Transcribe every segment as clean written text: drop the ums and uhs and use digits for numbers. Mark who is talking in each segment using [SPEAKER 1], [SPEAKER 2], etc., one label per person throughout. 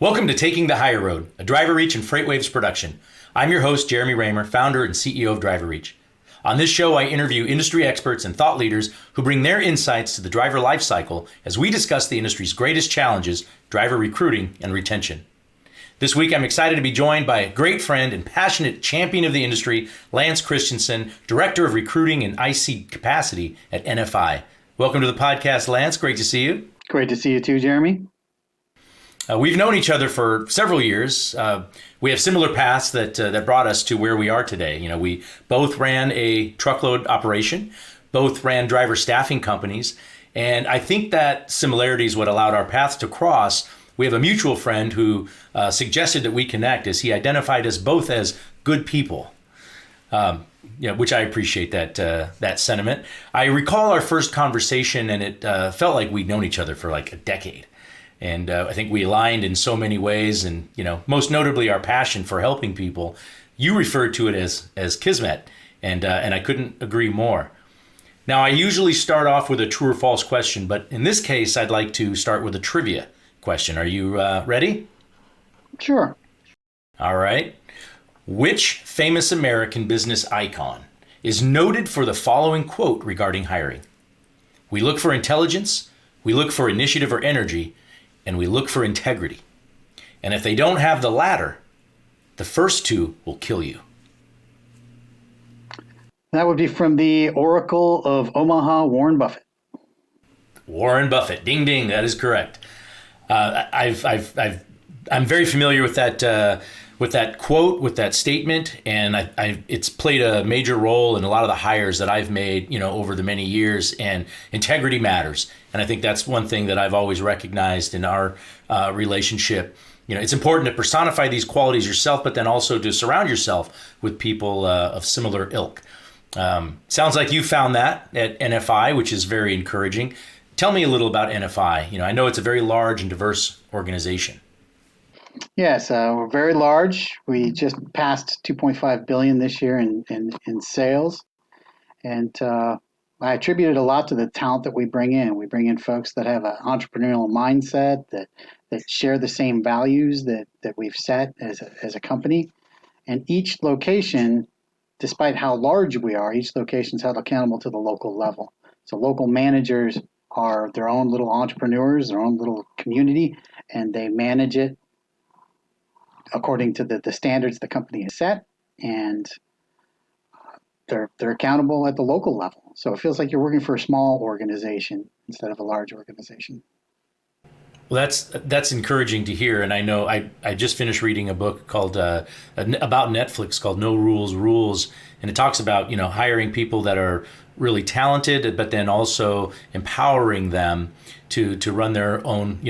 [SPEAKER 1] Welcome to Taking the Higher Road, a DriverReach and FreightWaves production. I'm your host, Jeremy Reymer, founder and CEO of DriverReach. On this show, I interview industry experts and thought leaders who bring their insights to the driver lifecycle as we discuss the industry's greatest challenges, driver recruiting and retention. This week, I'm excited to be joined by a great friend and passionate champion of the industry, Lance Christensen, Director of Recruiting and IC Capacity at NFI. Welcome to the podcast, Lance. Great to see you.
[SPEAKER 2] Great to see you too, Jeremy.
[SPEAKER 1] We've known each other for several years. We have similar paths that brought us to where we are today. You know, we both ran a truckload operation, both ran driver staffing companies, and I think that similarity is what allowed our paths to cross. We have a mutual friend who suggested that we connect as he identified us both as good people. Which I appreciate that sentiment. I recall our first conversation, and it felt like we'd known each other for like a decade. And I think we aligned in so many ways, and most notably our passion for helping people. You referred to it as kismet, and I couldn't agree more. Now, I usually start off with a true or false question, but in this case, I'd like to start with a trivia question. Are you ready?
[SPEAKER 2] Sure.
[SPEAKER 1] All right. Which famous American business icon is noted for the following quote regarding hiring? "We look for intelligence, we look for initiative or energy, and we look for integrity. And if they don't have the latter, the first two will kill you."
[SPEAKER 2] That would be from the Oracle of Omaha, Warren Buffett.
[SPEAKER 1] Warren Buffett. Ding, ding. That is correct. I'm very familiar with that quote, with that statement, and it's played a major role in a lot of the hires that I've made, over the many years. And integrity matters, and I think that's one thing that I've always recognized in our relationship. It's important to personify these qualities yourself, but then also to surround yourself with people of similar ilk. Sounds like you found that at NFI, which is very encouraging. Tell me a little about NFI. I know it's a very large and diverse organization.
[SPEAKER 2] Yes, we're very large. We just passed $2.5 billion this year in sales. And I attribute it a lot to the talent that we bring in. We bring in folks that have an entrepreneurial mindset, that share the same values that we've set as a company. And each location, despite how large we are, each location is held accountable to the local level. So local managers are their own little entrepreneurs, their own little community, and they manage it according to the standards the company has set, and they're accountable at the local level. So it feels like you're working for a small organization instead of a large organization.
[SPEAKER 1] Well, that's encouraging to hear. And I know I just finished reading a book called about Netflix called No Rules Rules, and it talks about hiring people that are really talented, but then also empowering them to run their own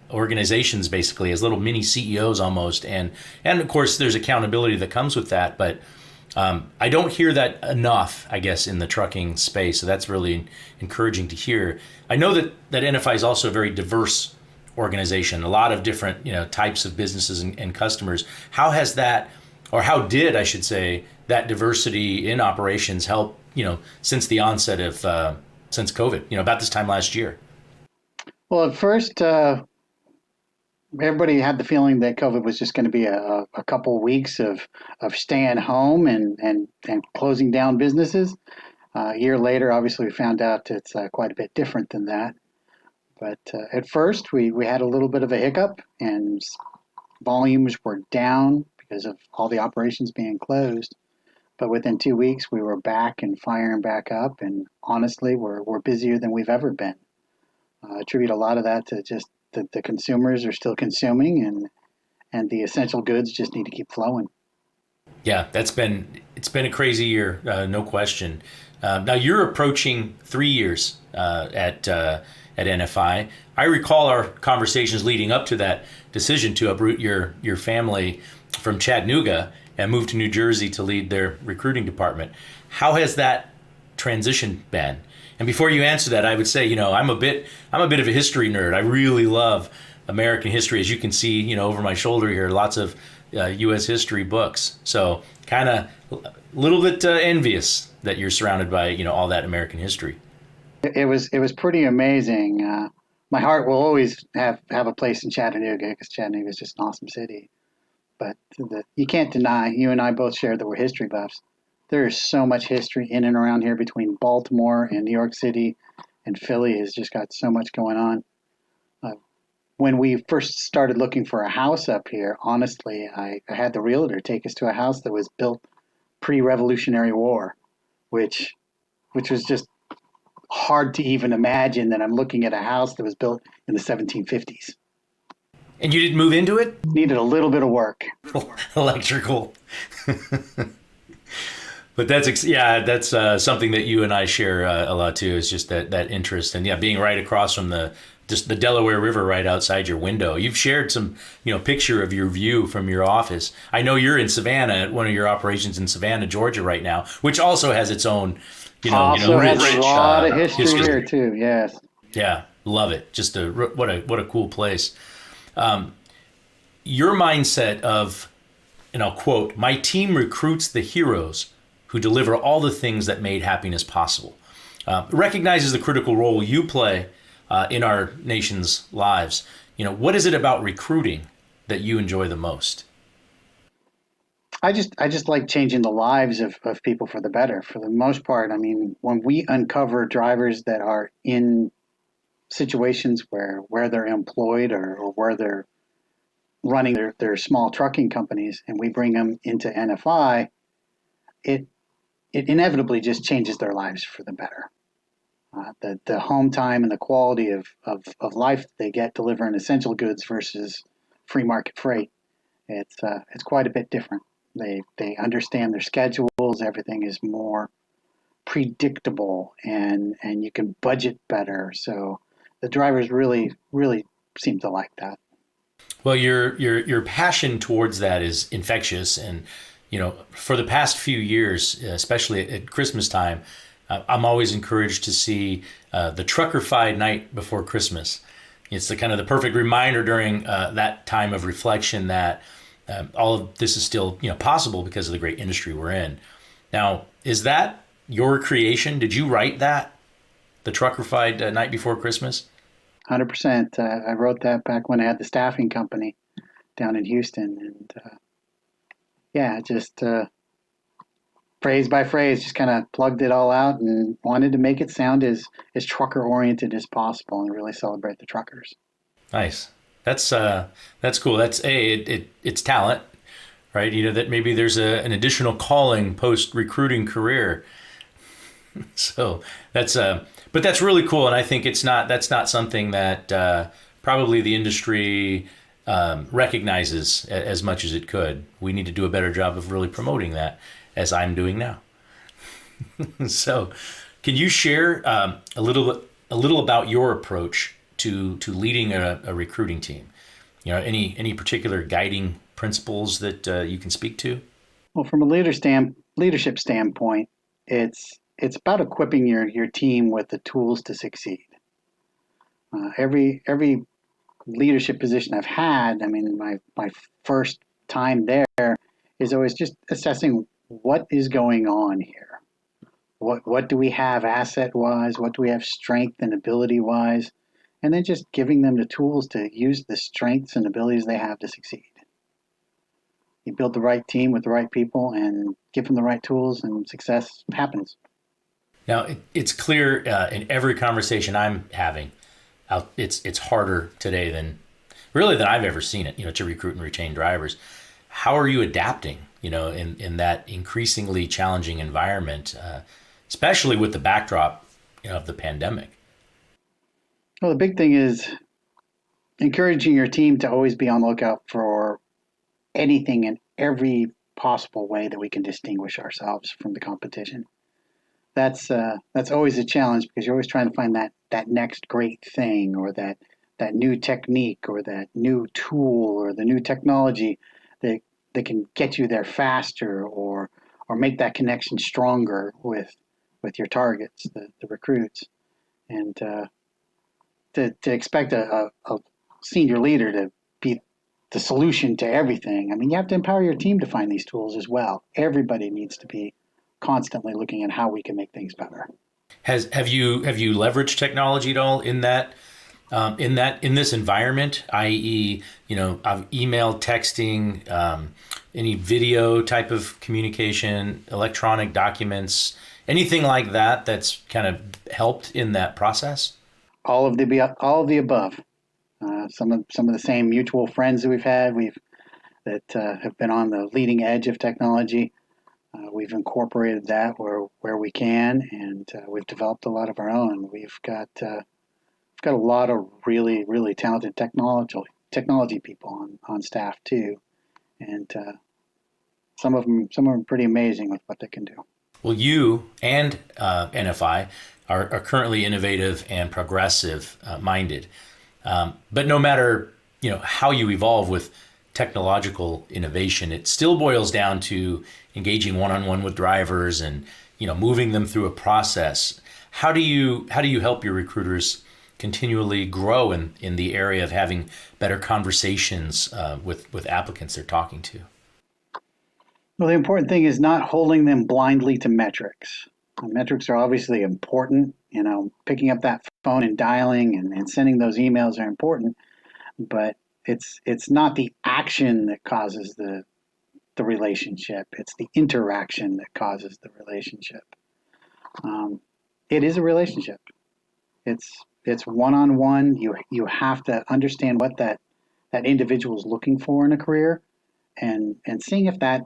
[SPEAKER 1] organizations, basically as little mini CEOs almost. And of course there's accountability that comes with that, but I don't hear that enough, I guess, in the trucking space. So that's really encouraging to hear. I know that NFI is also a very diverse organization, a lot of different types of businesses and customers. How has that, or how did I should say, that diversity in operations help since the onset of since COVID, about this time last year? Well,
[SPEAKER 2] at first everybody had the feeling that COVID was just going to be a couple of weeks of staying home and closing down businesses. A year later, obviously, we found out it's quite a bit different than that. But at first, we had a little bit of a hiccup, and volumes were down because of all the operations being closed. But within 2 weeks, we were back and firing back up, and honestly, we're busier than we've ever been. I attribute a lot of that to just the consumers are still consuming, and the essential goods just need to keep flowing.
[SPEAKER 1] Yeah, it's been a crazy year, no question. Now you're approaching 3 years at NFI. I recall our conversations leading up to that decision to uproot your family from Chattanooga and move to New Jersey to lead their recruiting department. How has that transition been? And before you answer that, I would say, I'm a bit of a history nerd. I really love American history. As you can see, over my shoulder here, lots of U.S. history books. So kind of a little bit envious that you're surrounded by, all that American history.
[SPEAKER 2] It was pretty amazing. my heart will always have a place in Chattanooga because Chattanooga is just an awesome city. But you can't deny, you and I both share that we're history buffs. There is so much history in and around here between Baltimore and New York City, and Philly has just got so much going on. Uh, when we first started looking for a house up here, honestly, I had the realtor take us to a house that was built pre-Revolutionary War, which was just hard to even imagine that I'm looking at a house that was built in the 1750s.
[SPEAKER 1] And you didn't move into it?
[SPEAKER 2] Needed a little bit of work.
[SPEAKER 1] Electrical. But that's something that you and I share a lot too, is just that interest. And being right across from the Delaware River right outside your window. You've shared some, picture of your view from your office. I know you're in Savannah at one of your operations in Savannah, Georgia right now, which also has its own, rich
[SPEAKER 2] has a lot of history here too. Yes.
[SPEAKER 1] Yeah, love it. Just what a cool place. Your mindset of, and I'll quote, "My team recruits the heroes who deliver all the things that made happiness possible," recognizes the critical role you play in our nation's lives. What is it about recruiting that you enjoy the most?
[SPEAKER 2] I just like changing the lives of people for the better. For the most part, I mean, when we uncover drivers that are in situations where they're employed or where they're running their small trucking companies, and we bring them into NFI, it inevitably just changes their lives for the better. The home time and the quality of life they get delivering essential goods versus free market freight, it's quite a bit different. They understand their schedules. Everything is more predictable, and you can budget better. So the drivers really seem to like that.
[SPEAKER 1] Well, your passion towards that is infectious, and for the past few years, especially at Christmas time, I'm always encouraged to see the Truckerfied night before Christmas. It's the kind of the perfect reminder during that time of reflection that all of this is still possible because of the great industry we're in. Now, is that your creation? Did you write that, the Truckerfied night before Christmas?
[SPEAKER 2] 100%. I wrote that back when I had the staffing company down in Houston, and just phrase by phrase, just kind of plugged it all out and wanted to make it sound as trucker oriented as possible and really celebrate the truckers.
[SPEAKER 1] Nice. That's cool. That's it's talent, right? That maybe there's an additional calling post recruiting career. So but that's really cool. And I think that's not something that probably the industry recognizes as much as it could. We need to do a better job of really promoting that, as I'm doing now. So can you share a little about your approach to leading a recruiting team? Any particular guiding principles that you can speak to?
[SPEAKER 2] Well, from a leadership standpoint, it's about equipping your team with the tools to succeed. Every leadership position I've had, I mean, my first time there is always just assessing what is going on here. What do we have asset wise? What do we have strength and ability wise? And then just giving them the tools to use the strengths and abilities they have to succeed. You build the right team with the right people and give them the right tools, and success happens.
[SPEAKER 1] Now, it's clear in every conversation I'm having, it's harder today than I've ever seen it, to recruit and retain drivers. How are you adapting, in that increasingly challenging environment, especially with the backdrop, of the pandemic?
[SPEAKER 2] Well, the big thing is encouraging your team to always be on the lookout for anything and every possible way that we can distinguish ourselves from the competition. That's always a challenge because you're always trying to find that next great thing, or that new technique, or that new tool, or the new technology that can get you there faster, or make that connection stronger with your targets, the recruits. And to expect a senior leader to be the solution to everything, I mean, you have to empower your team to find these tools as well. Everybody needs to be constantly looking at how we can make things better.
[SPEAKER 1] Have you leveraged technology at all in that In this environment, i.e., of email, texting, any video type of communication, electronic documents, anything like that that's kind of helped in that process?
[SPEAKER 2] All of the above. Some of the same mutual friends that we've had, that have been on the leading edge of technology. We've incorporated that where we can, and we've developed a lot of our own. We've got a lot of really, really talented technology people on staff too, and some of them pretty amazing with what they can do.
[SPEAKER 1] Well, you and NFI are currently innovative and progressive minded, but no matter how you evolve with technological innovation, it still boils down to engaging one-on-one with drivers and moving them through a process. How do you help your recruiters continually grow in the area of having better conversations with applicants they're talking to?
[SPEAKER 2] Well, the important thing is not holding them blindly to metrics. Metrics are obviously important. Picking up that phone and dialing and sending those emails are important, but it's not the action that causes the relationship. It's the interaction that causes the relationship. It is a relationship. It's one-on-one. You have to understand what that individual is looking for in a career, and seeing if that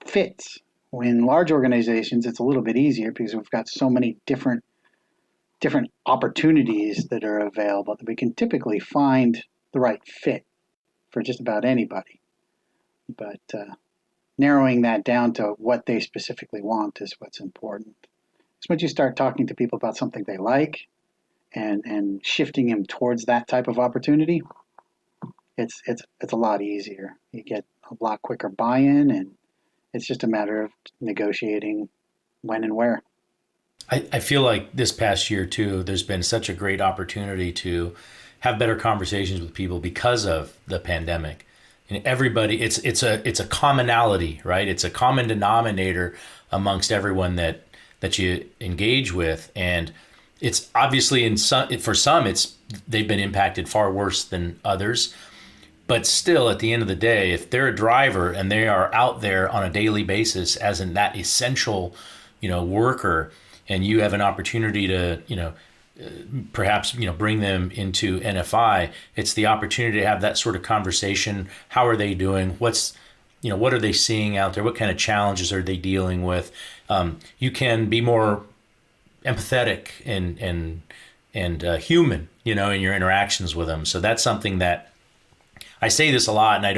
[SPEAKER 2] fits. In large organizations, it's a little bit easier because we've got so many different opportunities that are available that we can typically find the right fit for just about anybody. But narrowing that down to what they specifically want is what's important. It's when you start talking to people about something they like and shifting them towards that type of opportunity, it's a lot easier. You get a lot quicker buy-in, and it's just a matter of negotiating when and where.
[SPEAKER 1] I feel like this past year too, there's been such a great opportunity to have better conversations with people because of the pandemic. And everybody, it's a commonality, right? It's a common denominator amongst everyone that you engage with, and it's obviously for some they've been impacted far worse than others. But still, at the end of the day, if they're a driver and they are out there on a daily basis as in that essential, worker, and you have an opportunity to, perhaps, bring them into NFI, it's the opportunity to have that sort of conversation. How are they doing? What are they seeing out there? What kind of challenges are they dealing with? You can be more empathetic and human, in your interactions with them. So that's something that I say this a lot, and I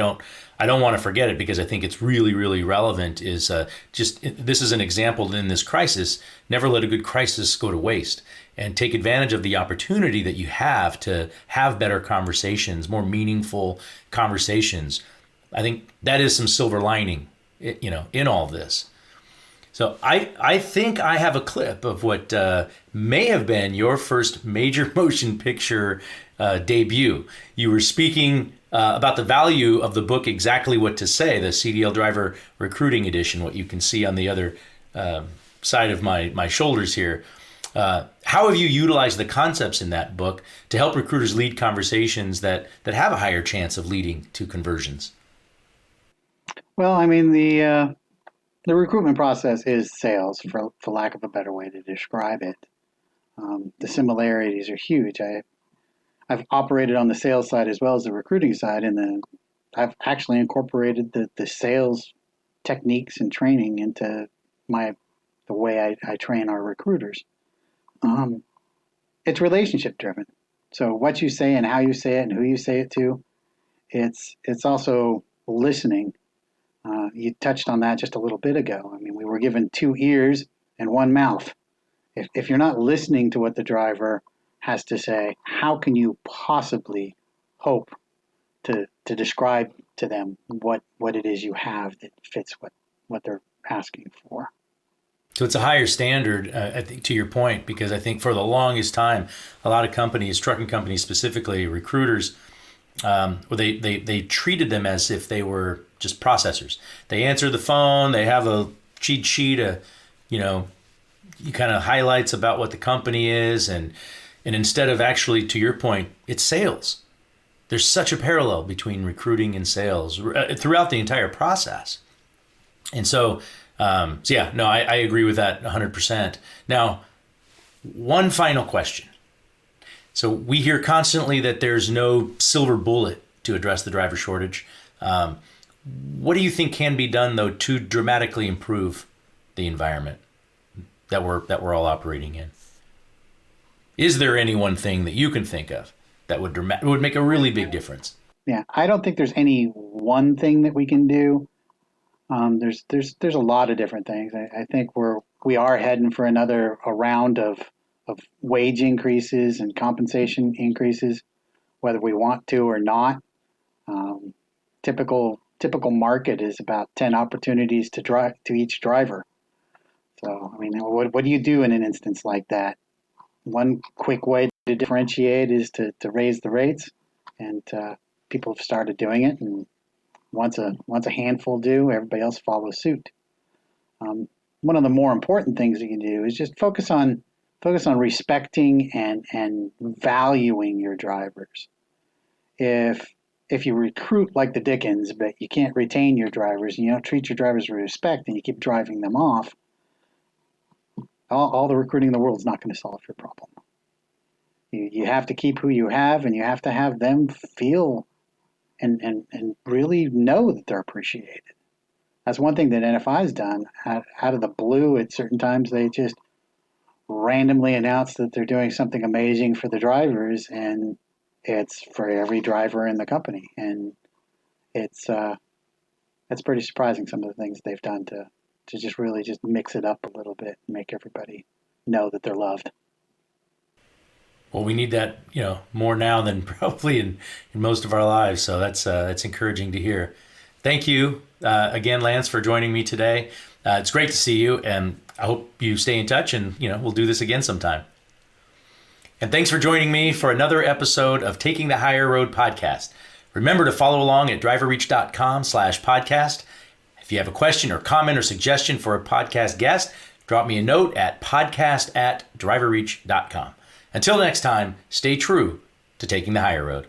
[SPEAKER 1] don't want to forget it because I think it's really, really relevant. Is this is an example in this crisis. Never let a good crisis go to waste, and take advantage of the opportunity that you have to have better conversations, more meaningful conversations. I think that is some silver lining, in all of this. So I think I have a clip of what may have been your first major motion picture debut. You were speaking about the value of the book, Exactly What to Say, the CDL Driver Recruiting Edition, what you can see on the other side of my shoulders here. How have you utilized the concepts in that book to help recruiters lead conversations that have a higher chance of leading to conversions?
[SPEAKER 2] Well, I mean, the recruitment process is sales, for lack of a better way to describe it. The similarities are huge. I've operated on the sales side as well as the recruiting side, and then I've actually incorporated the sales techniques and training into the way I train our recruiters. It's relationship driven. So what you say and how you say it and who you say it to, it's also listening. You touched on that just a little bit ago. I mean, we were given 2 ears and 1 mouth. If you're not listening to what the driver has to say, how can you possibly hope to describe to them what it is you have that fits what they're asking for?
[SPEAKER 1] So it's a higher standard, I think, to your point, because I think for the longest time, a lot of companies, trucking companies specifically, recruiters, they treated them as if they were just processors. They answer the phone, they have a cheat sheet, you kind of highlights about what the company is, and And instead of actually, to your point, it's sales. There's such a parallel between recruiting and sales throughout the entire process. And I agree with that 100%. Now, one final question. So we hear constantly that there's no silver bullet to address the driver shortage. What do you think can be done, though, to dramatically improve the environment that we're all operating in? Is there any one thing that you can think of that would make a really big difference?
[SPEAKER 2] Yeah, I don't think there's any one thing that we can do. There's a lot of different things. I think we are heading for a round of wage increases and compensation increases, whether we want to or not. Typical market is about 10 opportunities to each driver. So, I mean, what do you do in an instance like that? One quick way to differentiate is to raise the rates, and people have started doing it. And once a handful do, everybody else follows suit. One of the more important things you can do is just focus on respecting and valuing your drivers. If you recruit like the Dickens, but you can't retain your drivers, and you don't treat your drivers with respect, and you keep driving them off, all the recruiting in the world is not going to solve your problem. You have to keep who you have, and you have to have them feel and really know that they're appreciated. That's one thing that NFI has done. Out of the blue, at certain times, they just randomly announce that they're doing something amazing for the drivers, and it's for every driver in the company. And it's pretty surprising, some of the things they've done to just really just mix it up a little bit and make everybody know that they're loved.
[SPEAKER 1] Well, we need that, more now than probably in most of our lives. So that's encouraging to hear. Thank you again, Lance, for joining me today. It's great to see you, and I hope you stay in touch, and we'll do this again sometime. And thanks for joining me for another episode of Taking the Higher Road podcast. Remember to follow along at driverreach.com/podcast. If you have a question or comment or suggestion for a podcast guest, drop me a note at podcast@driverreach.com. Until next time, stay true to taking the higher road.